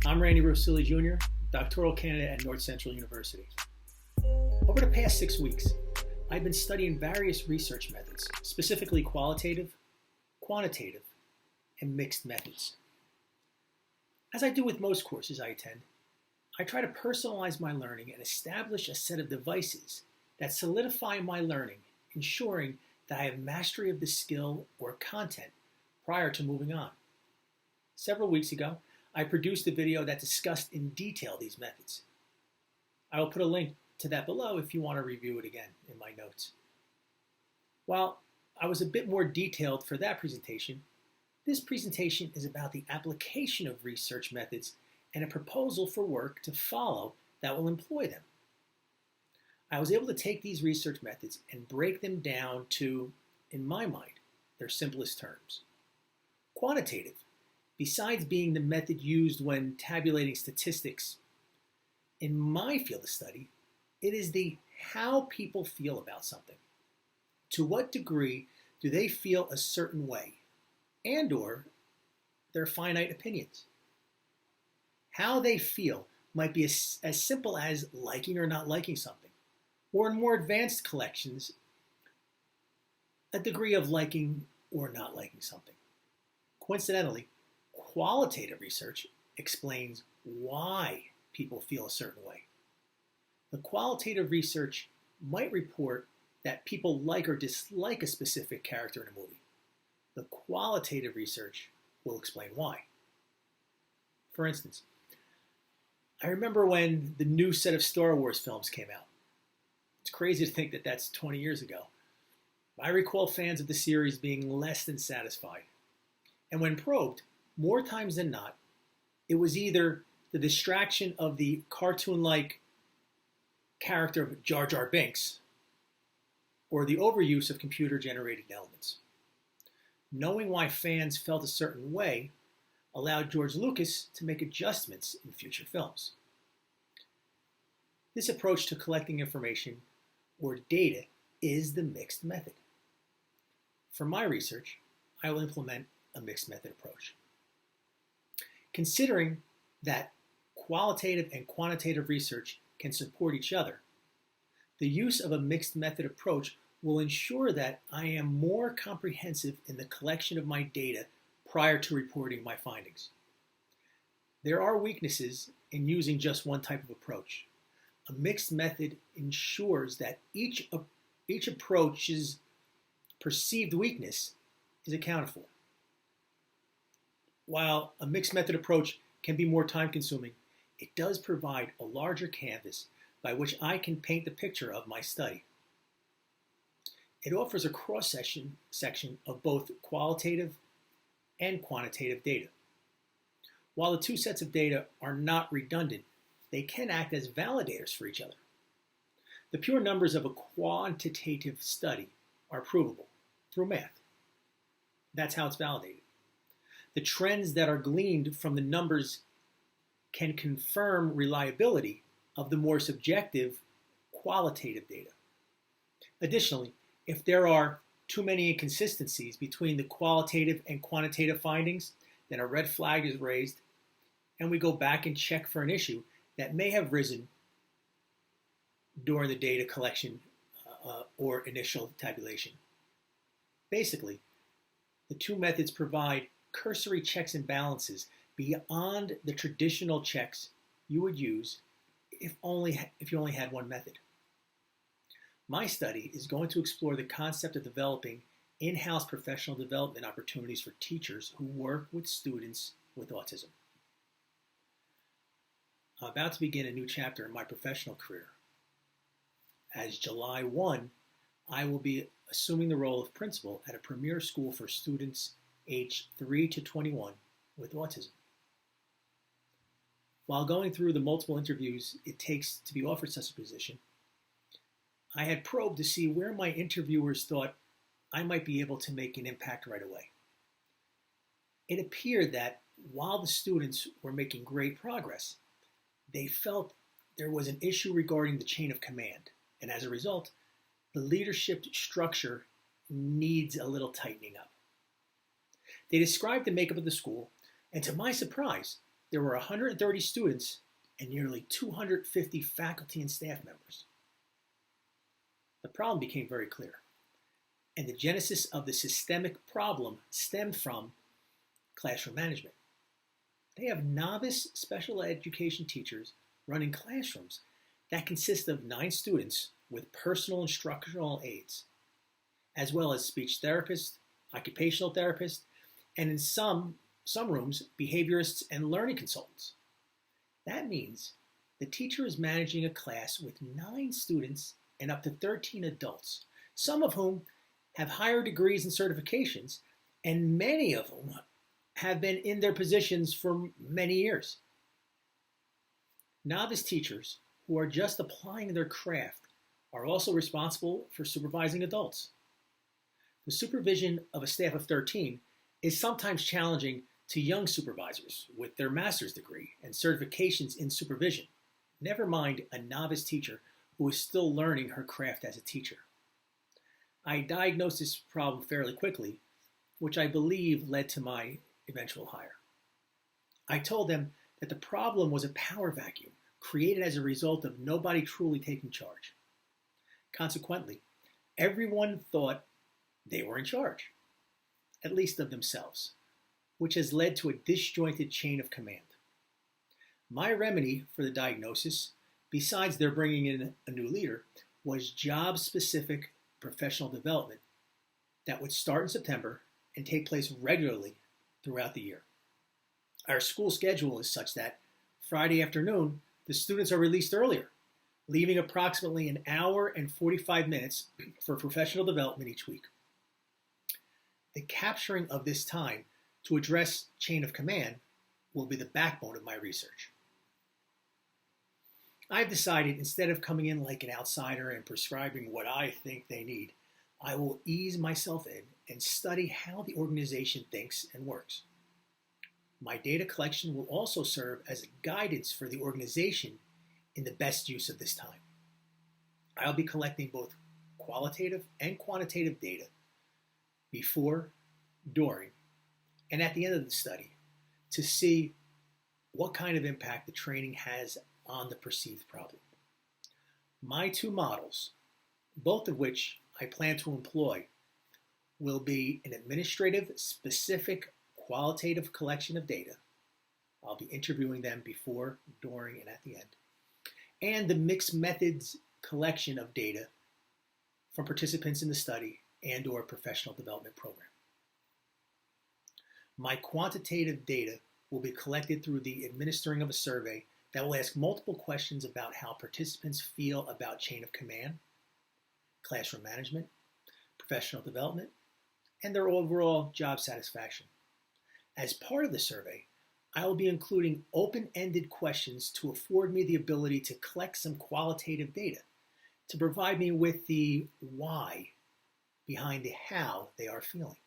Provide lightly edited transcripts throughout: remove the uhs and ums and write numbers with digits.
I'm Randy Rossilli Jr., doctoral candidate at North Central University. Over the past 6 weeks, I've been studying various research methods, specifically qualitative, quantitative, and mixed methods. As I do with most courses I attend, I try to personalize my learning and establish a set of devices that solidify my learning, ensuring that I have mastery of the skill or content prior to moving on. Several weeks ago, I produced a video that discussed in detail these methods. I will put a link to that below if you want to review it again in my notes. While I was a bit more detailed for that presentation, this presentation is about the application of research methods and a proposal for work to follow that will employ them. I was able to take these research methods and break them down to, in my mind, their simplest terms. Quantitative, besides being the method used when tabulating statistics, in my field of study, it is the how people feel about something. To what degree do they feel a certain way, and/or their finite opinions? How they feel might be as simple as liking or not liking something, or in more advanced collections, a degree of liking or not liking something. Coincidentally, qualitative research explains why people feel a certain way. The qualitative research might report that people like or dislike a specific character in a movie. The qualitative research will explain why. For instance, I remember when the new set of Star Wars films came out. It's crazy to think that that's 20 years ago. I recall fans of the series being less than satisfied. And when probed, more times than not, it was either the distraction of the cartoon-like character of Jar Jar Binks or the overuse of computer-generated elements. Knowing why fans felt a certain way allowed George Lucas to make adjustments in future films. This approach to collecting information or data is the mixed method. For my research, I will implement a mixed method approach. Considering that qualitative and quantitative research can support each other, the use of a mixed method approach will ensure that I am more comprehensive in the collection of my data prior to reporting my findings. There are weaknesses in using just one type of approach. A mixed method ensures that each approach's perceived weakness is accounted for. While a mixed method approach can be more time-consuming, it does provide a larger canvas by which I can paint the picture of my study. It offers a cross-section of both qualitative and quantitative data. While the two sets of data are not redundant, they can act as validators for each other. The pure numbers of a quantitative study are provable through math. That's how it's validated. The trends that are gleaned from the numbers can confirm reliability of the more subjective qualitative data. Additionally, if there are too many inconsistencies between the qualitative and quantitative findings, then a red flag is raised, and we go back and check for an issue that may have risen during the data collection or initial tabulation. Basically, the two methods provide cursory checks and balances beyond the traditional checks you would use if you only had one method. My study is going to explore the concept of developing in-house professional development opportunities for teachers who work with students with autism. I'm about to begin a new chapter in my professional career. As July 1, I will be assuming the role of principal at a premier school for students aged 3 to 21 with autism. While going through the multiple interviews it takes to be offered such a position, I had probed to see where my interviewers thought I might be able to make an impact right away. It appeared that while the students were making great progress, they felt there was an issue regarding the chain of command, and as a result, the leadership structure needs a little tightening up. They described the makeup of the school, and to my surprise, there were 130 students and nearly 250 faculty and staff members. The problem became very clear, and the genesis of the systemic problem stemmed from classroom management. They have novice special education teachers running classrooms that consist of 9 students with personal instructional aides, as well as speech therapists, occupational therapists, and in some rooms, behaviorists and learning consultants. That means the teacher is managing a class with 9 students and up to 13 adults, some of whom have higher degrees and certifications, and many of whom have been in their positions for many years. Novice teachers who are just applying their craft are also responsible for supervising adults. The supervision of a staff of 13 is sometimes challenging to young supervisors with their master's degree and certifications in supervision, never mind a novice teacher who is still learning her craft as a teacher. I diagnosed this problem fairly quickly, which I believe led to my eventual hire. I told them that the problem was a power vacuum created as a result of nobody truly taking charge. Consequently, everyone thought they were in charge, at least of themselves, which has led to a disjointed chain of command. My remedy for the diagnosis, besides their bringing in a new leader, was job-specific professional development that would start in September and take place regularly throughout the year. Our school schedule is such that Friday afternoon, the students are released earlier, leaving approximately an hour and 45 minutes for professional development each week. The capturing of this time to address chain of command will be the backbone of my research. I've decided instead of coming in like an outsider and prescribing what I think they need, I will ease myself in and study how the organization thinks and works. My data collection will also serve as a guidance for the organization in the best use of this time. I'll be collecting both qualitative and quantitative data before, during, and at the end of the study to see what kind of impact the training has on the perceived problem. My 2 models, both of which I plan to employ, will be an administrative, specific, qualitative collection of data. I'll be interviewing them before, during, and at the end. And the mixed methods collection of data from participants in the study and/or professional development program. My quantitative data will be collected through the administering of a survey that will ask multiple questions about how participants feel about chain of command, classroom management, professional development, and their overall job satisfaction. As part of the survey, I will be including open-ended questions to afford me the ability to collect some qualitative data, to provide me with the why behind the how they are feeling.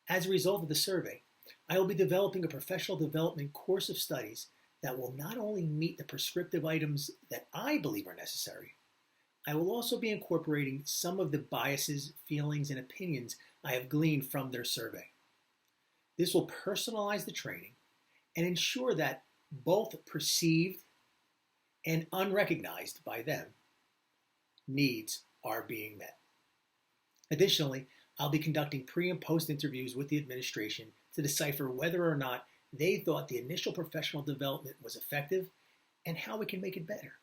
As a result of the survey, I will be developing a professional development course of studies that will not only meet the prescriptive items that I believe are necessary, I will also be incorporating some of the biases, feelings, and opinions I have gleaned from their survey. This will personalize the training and ensure that both perceived and unrecognized by them needs are being met. Additionally, I'll be conducting pre- and post interviews with the administration to decipher whether or not they thought the initial professional development was effective and how we can make it better.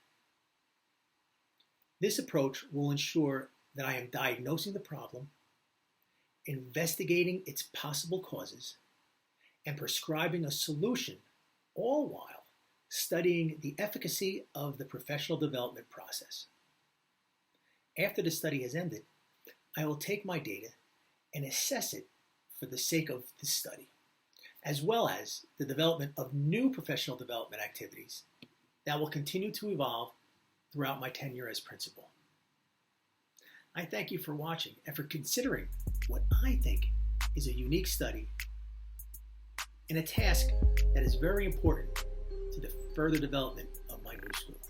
This approach will ensure that I am diagnosing the problem, investigating its possible causes, and prescribing a solution, all while studying the efficacy of the professional development process. After the study has ended, I will take my data and assess it for the sake of this study, as well as the development of new professional development activities that will continue to evolve throughout my tenure as principal. I thank you for watching and for considering what I think is a unique study and a task that is very important to the further development of my new school.